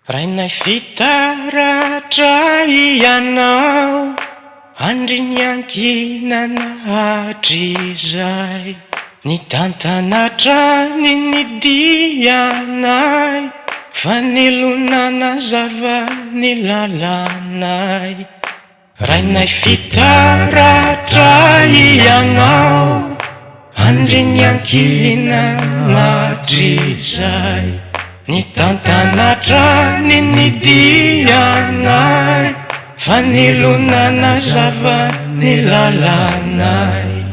Rainay fitaratra ianao, andriniankinana hatrizay, nitantanatra nidianay, fanilonana zava nilalanay. Rainay fitaratra ianao, andriniankinana hatrizay, nitantanatra nidianay, fanilonana zava nilalanay.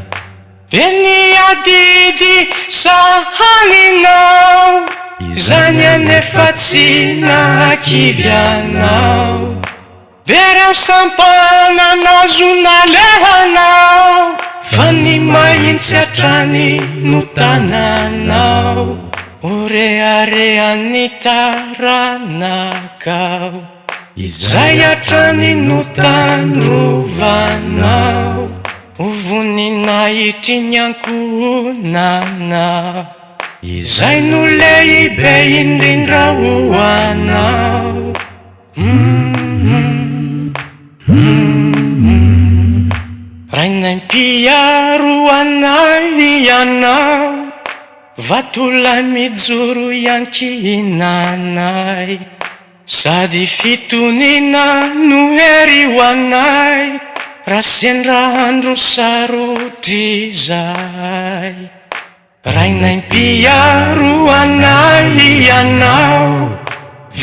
Peniadidy sahaninao, izany anefa tsy nahakivianao, berao sampana nazonalehanao, fa ny mahitsy hatrany no tananao, orearean'ny taranakao, izay hatrany no tandrovanao, ovoninaitry ny ankonanao, izay no lehibe indrindra hoanao. Rainay mpiaro anay ianao, vatolay mijoro iankinanay, sady fitonina no hery hoanay, raha sendrahandro sarotrizay. Rainay mpiaro anay ianao,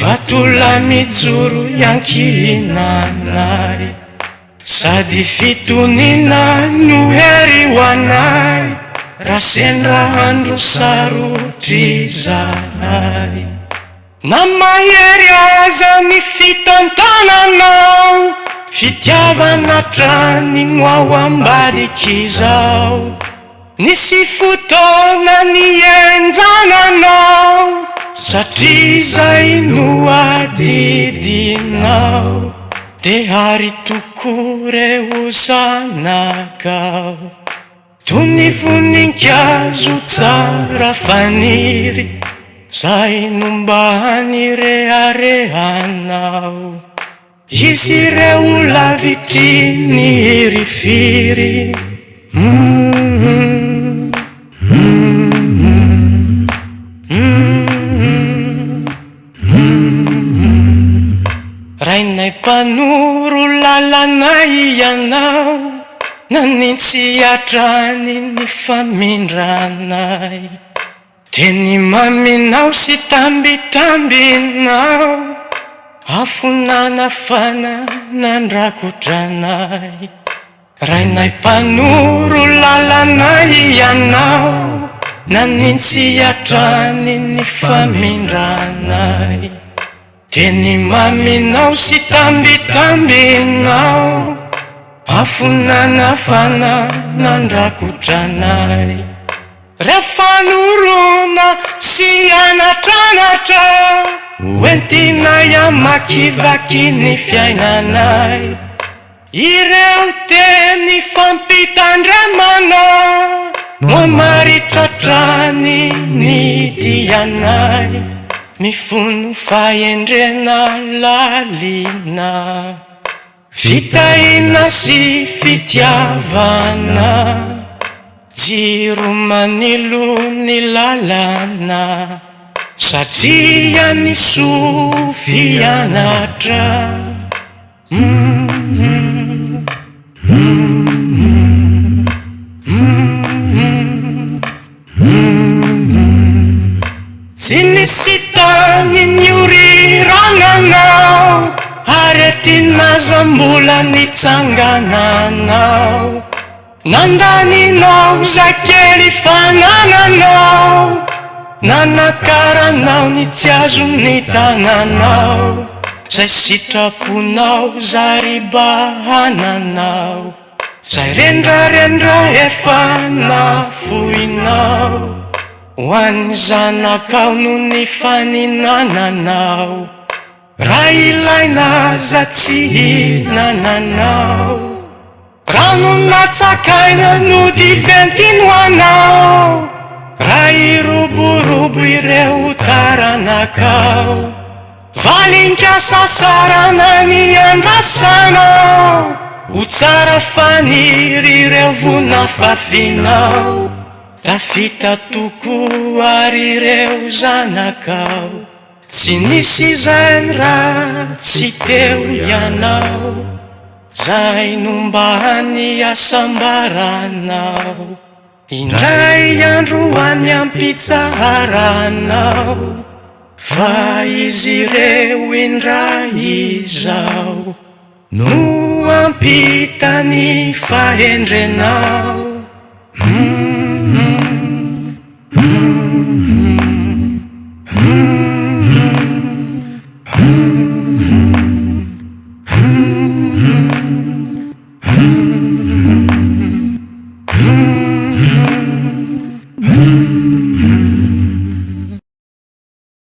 vatolay mijoro iankinanay, sady fitonina no hery hoanay, raha sendrahandro sarotrizay. Na mahery aza ny fitantananao, fitiavana trany no ao ambadikizao, nisy fotoana nienjananao, satria zay no adidinao, de ary tokoa reo zanakao, toy ny voninkazo tsara faniry, zay no mba anireharehanao, izy reo lavitry ny hirifiry. Rainay mpanoro lalanay ianao, nanintsy hatrany ny famindranay, teny maminao sy tambitambinao, afonanafana nandrakotranay. Rainay mpanoro lalanay ianao, nanintsy hatrany ny famindranay, teny maminao sy tambitambinao, afonanafana nandrakotranay. Rehefa norona sy anatranatra, hoentinay amakivaky ny fiainanay, ireo teny fampitandramana no maritratrany nidianay, mifono fahendrena lalina, fitahina sy fitiavana, jiro manilo ny lalana, satria ny sofianatra. Tsy nisy tany niorirananao, aretinazam-bola nitsangananao, nandaninao zakely fanananao, nanakaranao ny tsy azony tananao, zay sitraponao zary bahananao, zay rendrarendra efa nafoinao, hoan'ny zanakao no ny faninananao, raha ilaina aza tsy hinananao, rano natsakaina no diventiny hoanao, raha iroborobo ireo taranakao, valinkasa sarana ny andrasanao ho tsara faniry reo vona fafinao tafita toko ary reo zanakao tsy nisy zay raha tsy teo ianao zay nombany asambaranao indray andro any ampitsaharanao fa izy reo indray izao no ampitany fahendrenao